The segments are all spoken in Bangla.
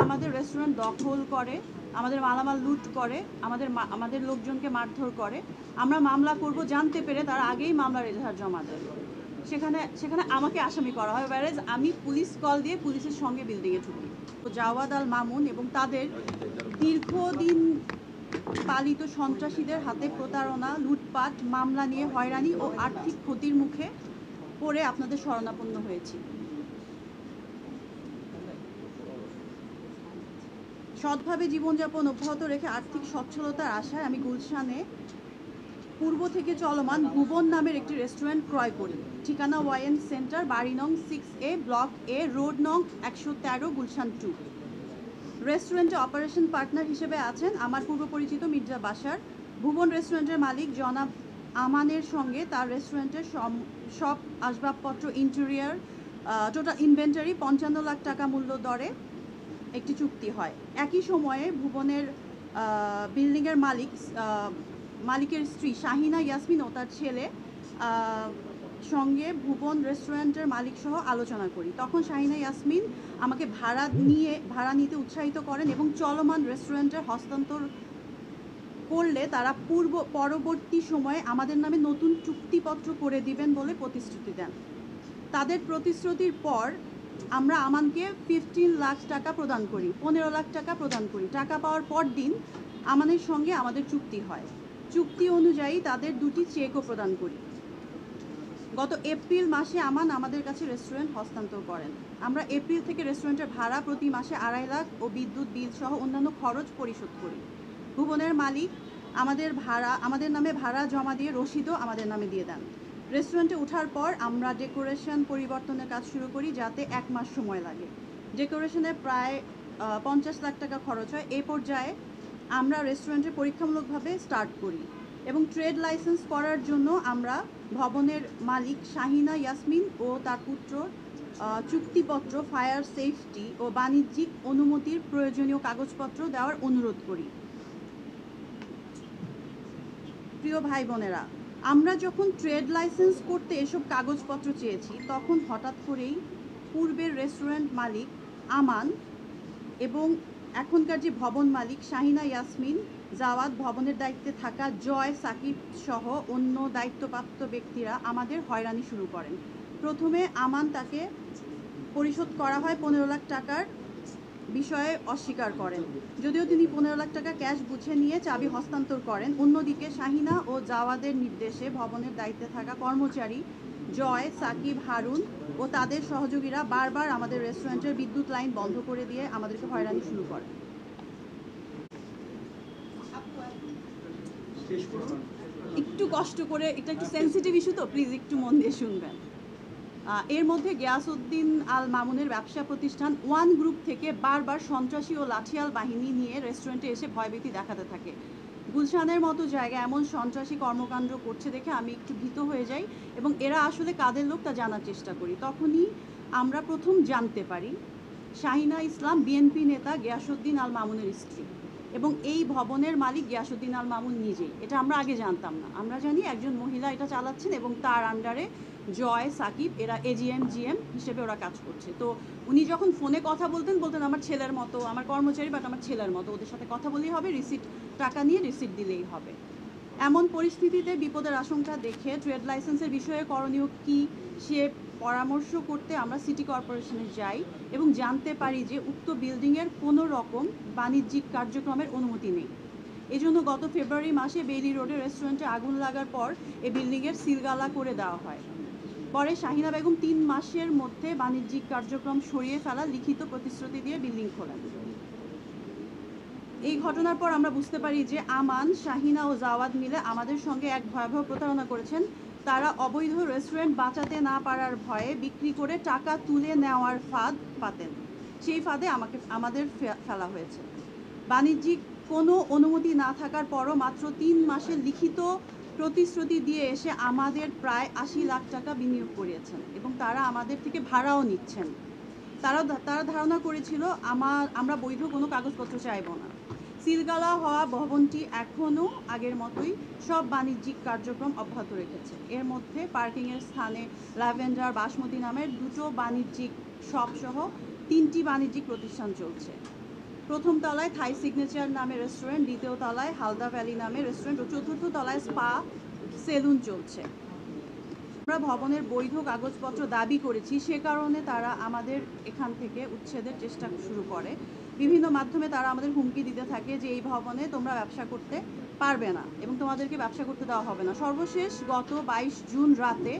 আমাদের রেস্টুরেন্ট দখল করে, আমাদের মালামাল লুট করে, আমাদের লোকজনকে মারধর করে। আমরা মামলা করব জানতে পেরে তারা আগেই মামলার এজাহার জমা দেয়। সেখানে আমাকে আসামি করা হয়, ওয়ারেজ আমি পুলিশ কল দিয়ে পুলিশের সঙ্গে বিল্ডিংয়ে ঢুকি। তো জাওয়াদ আল মামুন এবং তাদের দীর্ঘদিন পালিত সন্ত্রাসীদের হাতে প্রতারণা, লুটপাট, মামলা নিয়ে হয়রানি ও আর্থিক ক্ষতির মুখে পড়ে আপনাদের শরণাপন্ন হয়েছি। সৎভাবে জীবনযাপন অব্যাহত রেখে আর্থিক সচ্ছলতার আশায় আমি গুলশানে পূর্ব থেকে চলমান ভুবন নামের একটি রেস্টুরেন্ট ক্রয় করি। ঠিকানা ওয়াইএন সেন্টার, বাড়ি নং 6A, ব্লক এ, রোড নং 113, গুলশান 2। রেস্টুরেন্টে অপারেশন পার্টনার হিসেবে আছেন আমার পূর্ব পরিচিত মির্জা বাশার। ভুবন রেস্টুরেন্টের মালিক জনাব আমানের সঙ্গে তার রেস্টুরেন্টের সব আসবাবপত্র, ইন্টেরিয়ার, টোটাল ইনভেন্টারি 55 লাখ টাকা মূল্য দরে একটি চুক্তি হয়। একই সময়ে ভুবনের বিল্ডিংয়ের মালিকের স্ত্রী শাহিনা ইয়াসমিন ও তার ছেলে সঙ্গে ভুবন রেস্টুরেন্টের মালিক সহ আলোচনা করি। তখন শাহিনা ইয়াসমিন আমাকে ভাড়া নিতে উৎসাহিত করেন এবং চলমান রেস্টুরেন্টের হস্তান্তর করলে তারা পরবর্তী সময়ে আমাদের নামে নতুন চুক্তিপত্র করে দিবেন বলে প্রতিশ্রুতি দেন। তাদের প্রতিশ্রুতির পর আমরা আমানকে 15 লাখ টাকা প্রদান করি, 15 লাখ টাকা প্রদান করি। টাকা পাওয়ার পর দিন আমানের সঙ্গে আমাদের চুক্তি হয়। চুক্তি অনুযায়ী তাদের 2টি চেকও প্রদান করি। গত এপ্রিল মাসে আমান আমাদের কাছে রেস্টুরেন্ট হস্তান্তর করেন। আমরা এপ্রিল থেকে রেস্টুরেন্টের ভাড়া প্রতি মাসে 2.5 লাখ ও বিদ্যুৎ বিল সহ অন্যান্য খরচ পরিশোধ করি। ভুবনের মালিক আমাদের নামে ভাড়া জমা দিয়ে রসিদও আমাদের নামে দিয়ে দেন। রেস্টুরেন্টে ওঠার পর আমরা ডেকোরেশন পরিবর্তনের কাজ শুরু করি, যাতে 1 মাস সময় লাগে। ডেকোরেশনে প্রায় 50 লাখ টাকা খরচ হয়। এই পর্যায়ে আমরা রেস্টুরেন্টে পরীক্ষামূলকভাবে স্টার্ট করি এবং ট্রেড লাইসেন্স করার জন্য আমরা ভবনের মালিক শাহিনা ইয়াসমিন ও তার পুত্র চুক্তিপত্র, ফায়ার সেফটি ও বাণিজ্যিক অনুমতির প্রয়োজনীয় কাগজপত্র দেওয়ার অনুরোধ করি। প্রিয় ভাই বোনেরা, আমরা যখন ট্রেড লাইসেন্স করতে এসব কাগজপত্র চেয়েছি, তখন হঠাৎ করেই পূর্বের রেস্টুরেন্ট মালিক আমান এবং এখনকার যে ভবন মালিক শাহিনা ইয়াসমিন, জাওয়াদ, ভবনের দায়িত্বে থাকা জয়, সাকিব সহ অন্য দায়িত্বপ্রাপ্ত ব্যক্তিরা আমাদের হয়রানি শুরু করেন। প্রথমে আমান তাকে পরিশোধ করা হয় 15 লাখ টাকার বিষয়ে অস্বীকার করেন, যদিও তিনি 15 লাখ টাকা ক্যাশ বুঝে নিয়ে চাবি হস্তান্তর করেন। অন্যদিকে শাহিনা ও জাওয়াদের নির্দেশে ভবনের দায়িত্বে থাকা কর্মচারী জয়, সাকিব, হারুন ও তাদের সহযোগীরা বারবার আমাদের রেস্টুরেন্টের বিদ্যুৎ লাইন বন্ধ করে দিয়ে আমাদেরকে হয়রানি শুরু করে। একটু কষ্ট করে, এটা একটু সেন্সিটিভ ইস্যু, তো প্লিজ একটু মন দিয়ে শুনবেন। এর মধ্যে গিয়াসউদ্দিন আল মামুনের ব্যবসা প্রতিষ্ঠান ওয়ান গ্রুপ থেকে বারবার সন্ত্রাসী ও লাঠিয়াল বাহিনী নিয়ে রেস্টুরেন্টে এসে ভয়ভীতি দেখাতে থাকে। গুলশানের মতো জায়গায় এমন সন্ত্রাসী কর্মকাণ্ড করছে দেখে আমি একটু ভীত হয়ে যাই এবং এরা আসলে কাদের লোক তা জানার চেষ্টা করি। তখনই আমরা প্রথম জানতে পারি শাহিনা ইসলাম বিএনপি নেতা গিয়াসউদ্দিন আল মামুনের স্ত্রী এবং এই ভবনের মালিক গিয়াসউদ্দিন আল মামুন নিজেই। এটা আমরা আগে জানতাম না। আমরা জানি একজন মহিলা এটা চালাচ্ছেন এবং তার আন্ডারে জয়, সাকিব, এরা এজিএম, জিএম হিসেবে ওরা কাজ করছে। তো উনি যখন ফোনে কথা বলতেন আমার ছেলের মতো, আমার কর্মচারী বাট আমার ছেলের মতো, ওদের সাথে কথা বলেই হবে, টাকা নিয়ে রিসিট দিলেই হবে। এমন পরিস্থিতিতে বিপদের আশঙ্কা দেখে ট্রেড লাইসেন্সের বিষয়ে করণীয় কী সে পরামর্শ করতে আমরা সিটি কর্পোরেশনে যাই এবং জানতে পারি যে উক্ত বিল্ডিংয়ের কোনো রকম বাণিজ্যিক কার্যক্রমের অনুমতি নেই। এজন্য গত ফেব্রুয়ারি মাসে বেইলি রোডে রেস্টুরেন্টে আগুন লাগার পর এই বিল্ডিংয়ের সিলগালা করে দেওয়া হয়। পরে শাহিনা বেগম 3 মাসের মধ্যে বাণিজ্যিক কার্যক্রম সরিয়ে ফেলা লিখিত প্রতিশ্রুতি দিয়ে বিল্ডিং খোলেন। এই ঘটনার পর আমরা বুঝতে পারি যে আমান, শাহিনা ও জাওয়াদ মিলে আমাদের সঙ্গে এক ভয়াবহ প্রতারণা করেছেন। তারা অবৈধ রেস্টুরেন্ট বাঁচাতে না পারার ভয়ে বিক্রি করে টাকা তুলে নেওয়ার ফাঁদ পাতেন। সেই ফাঁদে আমাদের ফেলা হয়েছে। বাণিজ্যিক কোনো অনুমতি না থাকার পরও মাত্র 3 মাসের লিখিত প্রতিশ্রুতি দিয়ে এসে আমাদের প্রায় 80 লাখ টাকা বিনিয়োগ করিয়েছেন এবং তারা আমাদের থেকে ভাড়াও নিচ্ছেন। তারা ধারণা করেছিল আমরা বৈধ কোনো কাগজপত্র চাইব না। সিলগালা হওয়া ভবনটি এখনও আগের মতোই সব বাণিজ্যিক কার্যক্রম অব্যাহত রেখেছে। এর মধ্যে পার্কিংয়ের স্থানে ল্যাভেন্ডার, বাসমতি নামের 2টো বাণিজ্যিক শপ সহ 3টি বাণিজ্যিক প্রতিষ্ঠান চলছে। প্রথম তলায় থাই সিগনেচার নামে রেস্টুরেন্ট, দ্বিতীয় তলায় হালদা ভ্যালি নামে রেস্টুরেন্ট ও চতুর্থ তলায় স্পা সেলুন চলছে। আমরা ভবনের বৈধ কাগজপত্র দাবি করেছি, সে কারণে তারা আমাদের এখান থেকে উচ্ছেদের চেষ্টা শুরু করে। বিভিন্ন মাধ্যমে তারা আমাদের হুমকি দিতে থাকে যে এই ভবনে তোমরা ব্যবসা করতে পারবে না এবং তোমাদেরকে ব্যবসা করতে দেওয়া হবে না। সর্বশেষ গত 22 জুন রাতে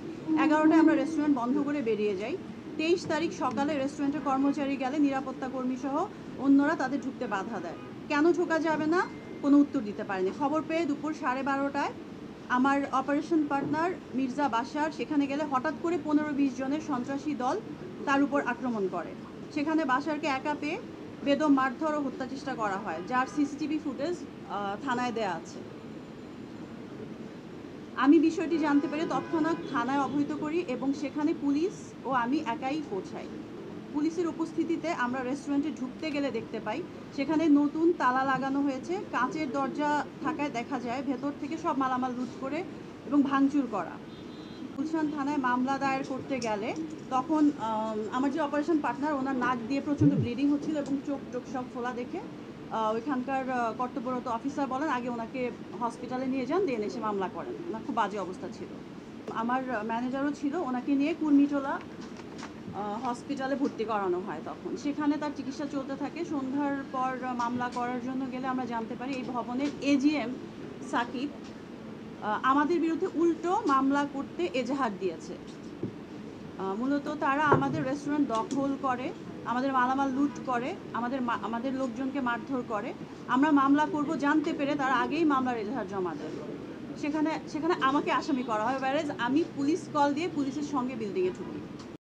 11টায় আমরা রেস্টুরেন্ট বন্ধ করে বেরিয়ে যাই। 23 তারিখ সকালে রেস্টুরেন্টের কর্মচারী গেলে নিরাপত্তা কর্মী সহ অন্যরা তাদের ঢুকতে বাধা দেয়। কেন ঢোকা যাবে না কোনো উত্তর দিতে পারেনি। খবর পেয়ে দুপুর 12:30টায় আমার অপারেশন পার্টনার মির্জা বাশার সেখানে গেলে হঠাৎ করে 15-20 জনের সন্ত্রাসী দল তার উপর আক্রমণ করে। সেখানে বাশারকে একা পেয়ে বেদম মারধর ও হত্যা চেষ্টা করা হয়, যার সিসিটিভি ফুটেজ থানায় দেয়া আছে। আমি বিষয়টি জানতে পেরে তৎক্ষণাৎ থানায় অবহিত করি এবং সেখানে পুলিশ ও আমি একাই পৌঁছাই। পুলিশের উপস্থিতিতে আমরা রেস্টুরেন্টে ঢুকতে গেলে দেখতে পাই সেখানে নতুন তালা লাগানো হয়েছে। কাঁচের দরজা থাকায় দেখা যায় ভেতর থেকে সব মালামাল লুট করে এবং ভাঙচুর করা। গুলশান থানায় মামলা দায়ের করতে গেলে তখন আমার যে অপারেশন পার্টনার, ওনার নাক দিয়ে প্রচণ্ড ব্লিডিং হচ্ছিল এবং চোখ সব ফোলা দেখে ওইখানকার কর্তব্যরত অফিসার বলেন আগে ওনাকে হসপিটালে নিয়ে যান, দেন এসে মামলা করেন। ওনার খুব বাজে অবস্থা ছিল। আমার ম্যানেজারও ছিল, ওনাকে নিয়ে কুর্মিটোলা হসপিটালে ভর্তি করানো হয়। তখন সেখানে তার চিকিৎসা চলতে থাকে। সন্ধ্যার পর মামলা করার জন্য গেলে আমরা জানতে পারি এই ভবনের এজিএম সাকিব আমাদের বিরুদ্ধে উল্টো মামলা করতে এজাহার দিয়েছে। মূলত তারা আমাদের রেস্টুরেন্ট দখল করে, আমাদের মালামাল লুট করে, আমাদের লোকজনকে মারধর করে। আমরা মামলা করব জানতে পেরে তারা আগেই মামলার এজাহার জমা দেয়। সেখানে আমাকে আসামি করা হয়, ওয়ারেজ আমি পুলিশ কল দিয়ে পুলিশের সঙ্গে বিল্ডিংয়ে ঢুকি।